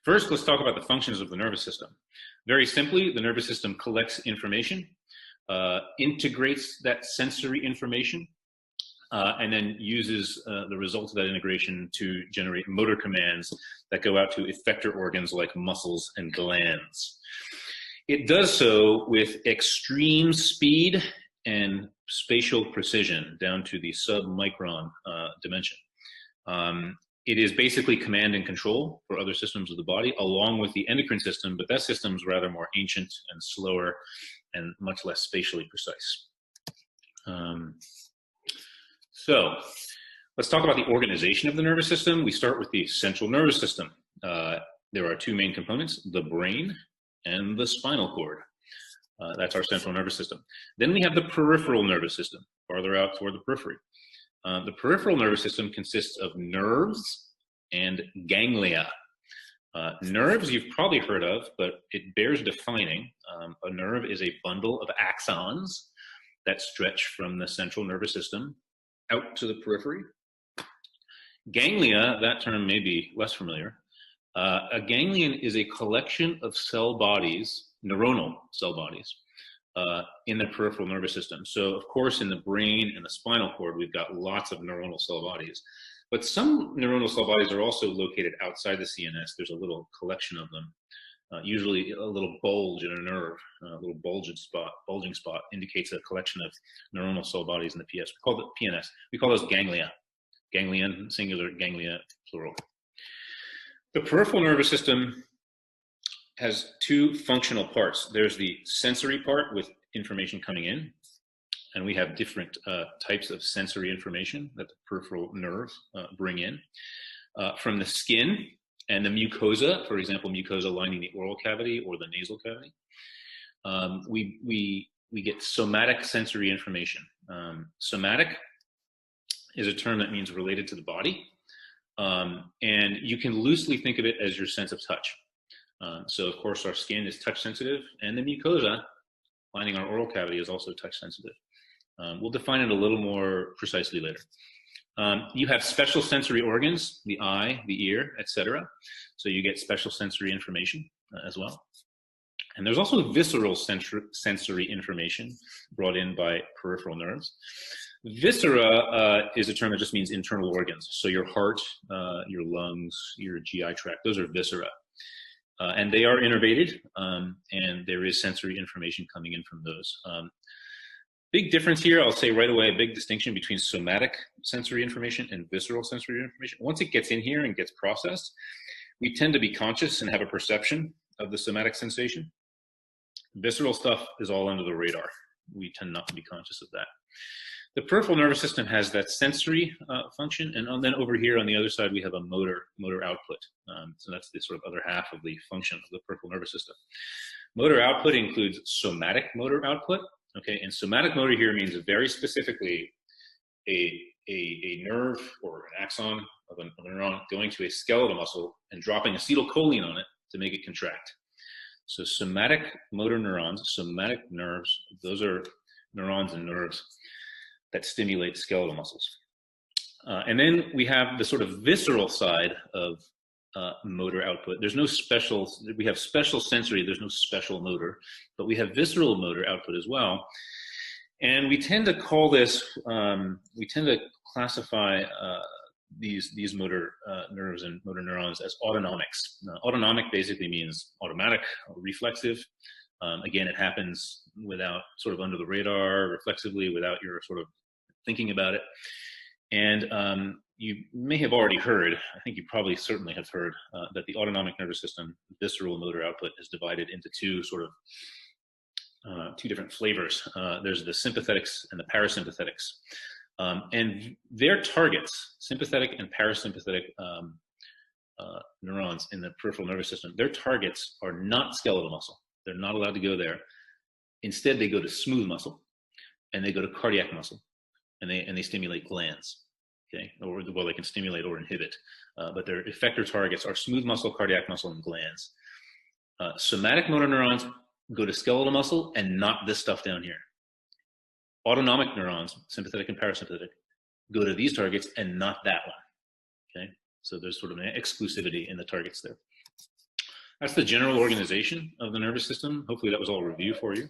First, let's talk about the functions of the nervous system. Very simply, the nervous system collects information, integrates that sensory information, and then uses the results of that integration to generate motor commands that go out to effector organs like muscles and glands. It does so with extreme speed and spatial precision down to the sub-micron dimension. It is basically command and control for other systems of the body, along with the endocrine system, but that system is rather more ancient and slower and much less spatially precise. So let's talk about the organization of the nervous system. We start with the central nervous system. There are two main components, the brain and the spinal cord. That's our central nervous system. Then we have the peripheral nervous system, farther out toward the periphery. The peripheral nervous system consists of nerves and ganglia. Nerves you've probably heard of, but it bears defining. A nerve is a bundle of axons that stretch from the central nervous system out to the periphery. Ganglia, that term may be less familiar. A ganglion is a collection of cell bodies, neuronal cell bodies, in the peripheral nervous system. So, of course, in the brain and the spinal cord, we've got lots of neuronal cell bodies. But some neuronal cell bodies are also located outside the CNS. There's a little collection of them, usually a little bulge in a nerve, a little bulging spot indicates a collection of neuronal cell bodies in the PS. We call it PNS. We call those ganglia. Ganglion, singular, ganglia, plural. The peripheral nervous system has two functional parts. There's the sensory part with information coming in, and we have different types of sensory information that the peripheral nerves bring in. From the skin and the mucosa, for example, mucosa lining the oral cavity or the nasal cavity, we get somatic sensory information. Somatic is a term that means related to the body, and you can loosely think of it as your sense of touch. So, of course, our skin is touch sensitive, and the mucosa lining our oral cavity is also touch sensitive. We'll define it a little more precisely later. You have special sensory organs, the eye, the ear, etc. So you get special sensory information as well. And there's also visceral sensory information brought in by peripheral nerves. Viscera is a term that just means internal organs. So your heart, your lungs, your GI tract, those are viscera. And they are innervated, and there is sensory information coming in from those. Big difference here, I'll say right away, a big distinction between somatic sensory information and visceral sensory information. Once it gets in here and gets processed, we tend to be conscious and have a perception of the somatic sensation. Visceral stuff is all under the radar. We tend not to be conscious of that. The peripheral nervous system has that sensory function, and then over here on the other side we have a motor output. So that's the sort of other half of the function of the peripheral nervous system. Motor output includes somatic motor output. Okay, and somatic motor here means very specifically a nerve or an axon of a neuron going to a skeletal muscle and dropping acetylcholine on it to make it contract. So somatic motor neurons, somatic nerves, those are neurons and nerves that stimulate skeletal muscles. And then we have the sort of visceral side of motor output. There's no special, we have special sensory, there's no special motor, but we have visceral motor output as well. And we tend to call this, we tend to classify these motor nerves and motor neurons as autonomics. Autonomic basically means automatic or reflexive. Again, it happens without sort of under the radar, reflexively, without your sort of thinking about it. And you may have already heard, I think you probably certainly have heard, that the autonomic nervous system, visceral motor output, is divided into two different flavors. There's the sympathetics and the parasympathetics. And their targets, sympathetic and parasympathetic neurons in the peripheral nervous system, their targets are not skeletal muscle. They're not allowed to go there. Instead, they go to smooth muscle, and they go to cardiac muscle, and they stimulate glands. Okay, or well, they can stimulate or inhibit, but their effector targets are smooth muscle, cardiac muscle, and glands. Somatic motor neurons go to skeletal muscle and not this stuff down here. Autonomic neurons, sympathetic and parasympathetic, go to these targets and not that one. Okay, so there's sort of an exclusivity in the targets there. That's the general organization of the nervous system. Hopefully that was all review for you.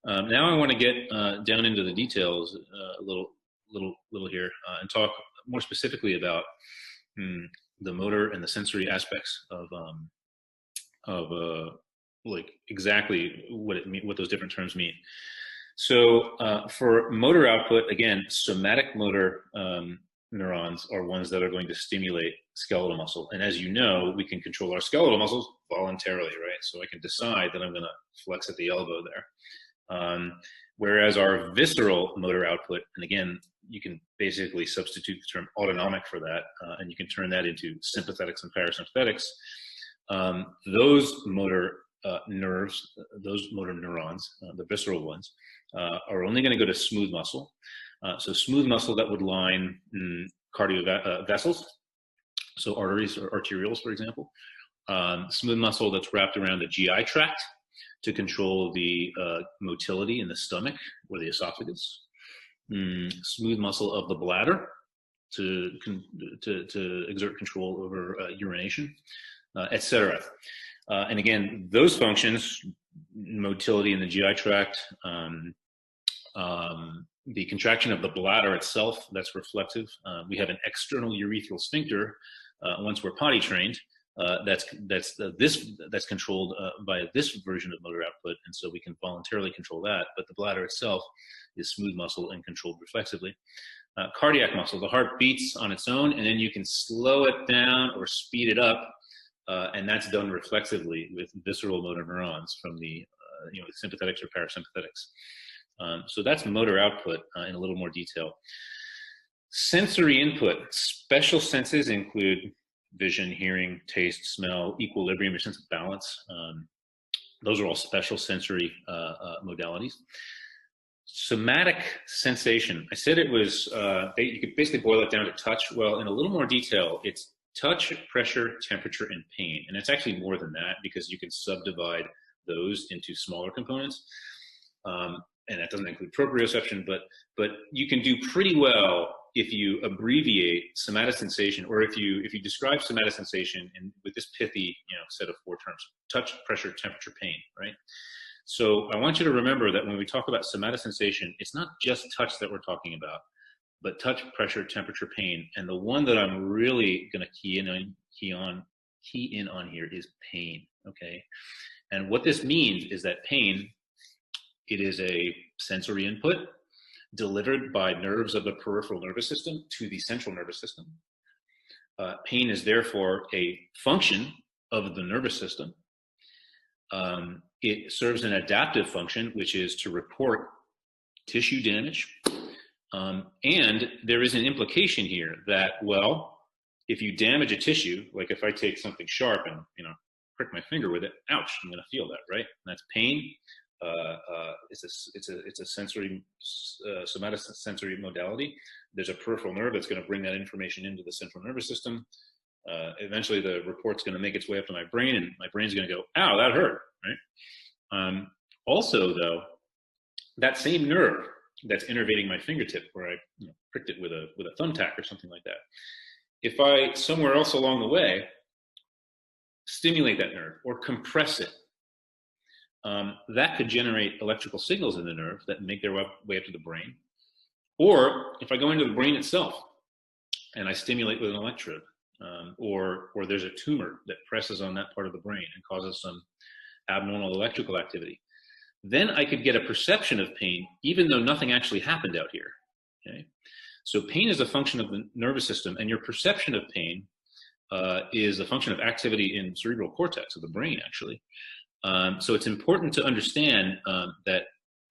Now I want to get down into the details a little here and talk more specifically about the motor and the sensory aspects of like exactly what those different terms mean. So for motor output, again, somatic motor neurons are ones that are going to stimulate skeletal muscle. And as you know, we can control our skeletal muscles voluntarily, right? So I can decide that I'm going to flex at the elbow there. Whereas our visceral motor output, and again, you can basically substitute the term autonomic for that, and you can turn that into sympathetics and parasympathetics. Those motor nerves, those motor neurons, the visceral ones, are only going to go to smooth muscle. So smooth muscle that would line cardio vessels, so arteries or arterioles, for example. Smooth muscle that's wrapped around the GI tract to control the motility in the stomach or the esophagus. Smooth muscle of the bladder to exert control over urination, etc. And again, those functions, motility in the GI tract, the contraction of the bladder itself, that's reflective. We have an external urethral sphincter once we're potty trained. That's controlled by this version of motor output, and so we can voluntarily control that. But the bladder itself is smooth muscle and controlled reflexively. Cardiac muscle, the heart beats on its own, and then you can slow it down or speed it up, and that's done reflexively with visceral motor neurons from the sympathetics or parasympathetics. So that's motor output in a little more detail. Sensory input, special senses include vision, hearing, taste, smell, equilibrium, your sense of balance. Those are all special sensory modalities. Somatic sensation, I said it was, you could basically boil it down to touch. Well, in a little more detail, it's touch, pressure, temperature, and pain. And it's actually more than that because you can subdivide those into smaller components. And that doesn't include proprioception, but you can do pretty well if you abbreviate somatosensation, or if you describe somatosensation with this pithy set of 4 terms: touch, pressure, temperature, pain, right? So I want you to remember that when we talk about somatosensation, it's not just touch that we're talking about, but touch, pressure, temperature, pain. And the one that I'm really going to key in on here is pain. Okay, and what this means is that pain, it is a sensory input delivered by nerves of the peripheral nervous system to the central nervous system. Pain is therefore a function of the nervous system. It serves an adaptive function, which is to report tissue damage. And there is an implication here that, well, if you damage a tissue, like if I take something sharp and prick my finger with it, ouch, I'm going to feel that, right? And that's pain. It's a sensory, somatosensory modality. There's a peripheral nerve that's going to bring that information into the central nervous system. Eventually, the report's going to make its way up to my brain, and my brain's going to go, "Ow, that hurt!" Right? Also, though, that same nerve that's innervating my fingertip, where I pricked it with a thumbtack or something like that, if I somewhere else along the way stimulate that nerve or compress it, that could generate electrical signals in the nerve that make their way up to the brain. Or if I go into the brain itself and I stimulate with an electrode, or there's a tumor that presses on that part of the brain and causes some abnormal electrical activity, then I could get a perception of pain even though nothing actually happened out here. Okay? So pain is a function of the nervous system, and your perception of pain is a function of activity in cerebral cortex of the brain, actually. So it's important to understand that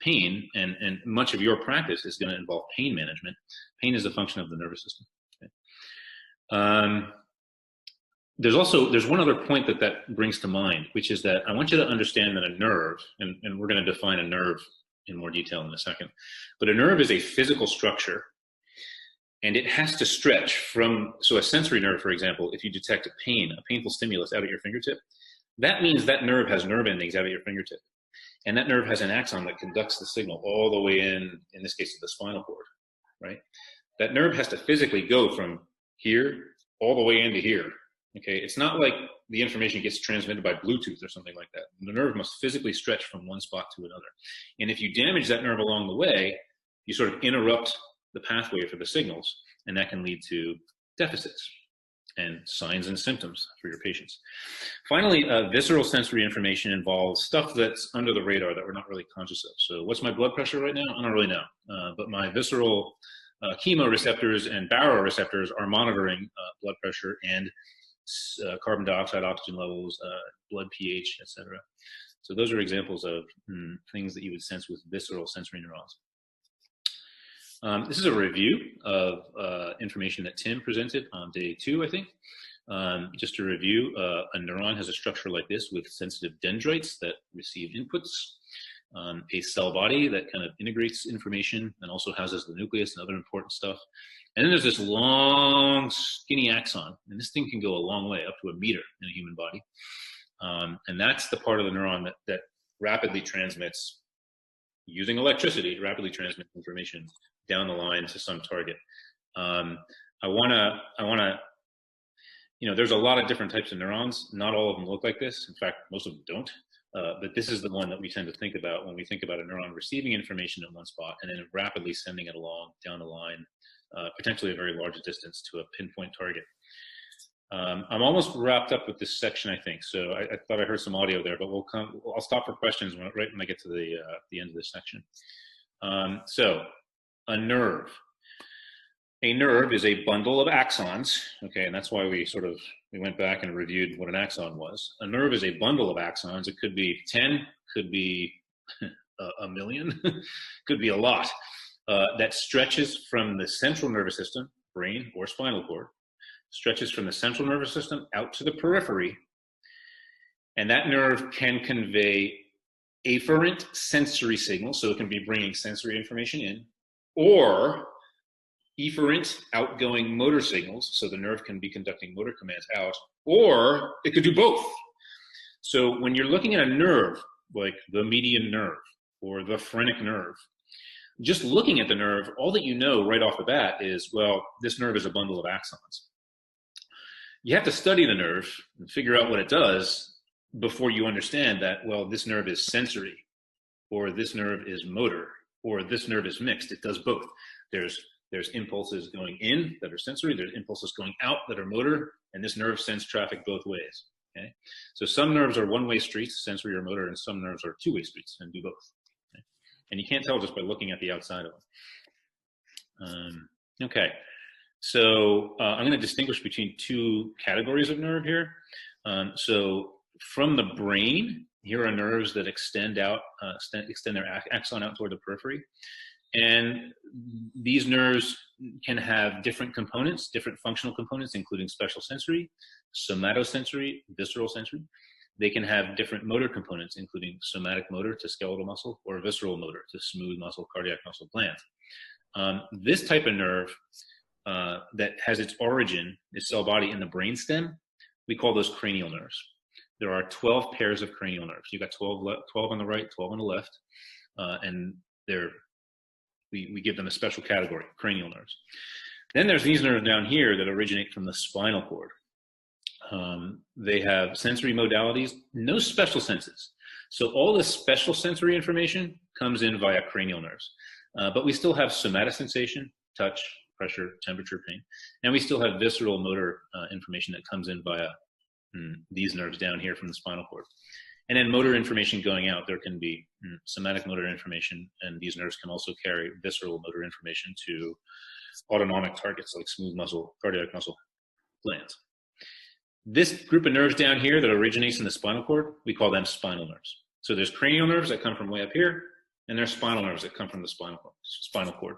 pain, and much of your practice is going to involve pain management. Pain is a function of the nervous system. Okay? There's one other point that brings to mind, which is that I want you to understand that a nerve, and we're going to define a nerve in more detail in a second, but a nerve is a physical structure, and it has to stretch so a sensory nerve, for example, if you detect a painful stimulus out at your fingertip, that means that nerve has nerve endings out at your fingertip. And that nerve has an axon that conducts the signal all the way in this case, to the spinal cord, right? That nerve has to physically go from here all the way into here Okay, it's not like the information gets transmitted by Bluetooth or something like that. The nerve must physically stretch from one spot to another. And if you damage that nerve along the way, you sort of interrupt the pathway for the signals, and that can lead to deficits and signs and symptoms for your patients. Finally, visceral sensory information involves stuff that's under the radar that we're not really conscious of. So what's my blood pressure right now? I don't really know. But my visceral chemoreceptors and baroreceptors are monitoring blood pressure and carbon dioxide, oxygen levels, blood pH, etc. So those are examples of things that you would sense with visceral sensory neurons. This is a review of information that Tim presented on day 2, I think. Just to review, a neuron has a structure like this with sensitive dendrites that receive inputs, a cell body that kind of integrates information and also houses the nucleus and other important stuff. And then there's this long, skinny axon, and this thing can go a long way, up to a meter in a human body. And that's the part of the neuron that rapidly transmits, using electricity, rapidly transmits information down the line to some target. I wanna, there's a lot of different types of neurons. Not all of them look like this. In fact, most of them don't. But this is the one that we tend to think about when we think about a neuron receiving information in one spot and then rapidly sending it along down the line, potentially a very large distance to a pinpoint target. I'm almost wrapped up with this section, I think. So I thought I heard some audio there, but I'll stop for questions right when I get to the end of this section. So a nerve. A nerve is a bundle of axons, okay, and that's why we went back and reviewed what an axon was. A nerve is a bundle of axons. It could be 10, could be a million, could be a lot, that stretches from the central nervous system, brain or spinal cord, stretches from the central nervous system out to the periphery, and that nerve can convey afferent sensory signals, so it can be bringing sensory information in, or efferent outgoing motor signals, so the nerve can be conducting motor commands out, or it could do both. So when you're looking at a nerve, like the median nerve or the phrenic nerve, just looking at the nerve, all that you know right off the bat is, well, this nerve is a bundle of axons. You have to study the nerve and figure out what it does before you understand that, well, this nerve is sensory, or this nerve is motor, or this nerve is mixed. It does both. There's impulses going in that are sensory, there's impulses going out that are motor, and this nerve sends traffic both ways, okay? So some nerves are one-way streets, sensory or motor, and some nerves are two-way streets and do both, okay? And you can't tell just by looking at the outside of them. Okay, so I'm gonna distinguish between two categories of nerve here. So from the brain, here are nerves that extend out, extend their axon out toward the periphery. And these nerves can have different components, different functional components, including special sensory, somatosensory, visceral sensory. They can have different motor components, including somatic motor to skeletal muscle or visceral motor to smooth muscle, cardiac muscle, glands. This type of nerve that has its origin, its cell body in the brainstem, we call those cranial nerves. There are 12 pairs of cranial nerves. You've got 12 on the right, 12 on the left, and we give them a special category, cranial nerves. Then there's these nerves down here that originate from the spinal cord. They have sensory modalities, no special senses. So all the special sensory information comes in via cranial nerves. But we still have somatosensation, touch, pressure, temperature, pain. And we still have visceral motor information that comes in via these nerves down here from the spinal cord. And then motor information going out, there can be somatic motor information, and these nerves can also carry visceral motor information to autonomic targets like smooth muscle, cardiac muscle, glands. This group of nerves down here that originates in the spinal cord, we call them spinal nerves. So there's cranial nerves that come from way up here, and there's spinal nerves that come from the spinal cord.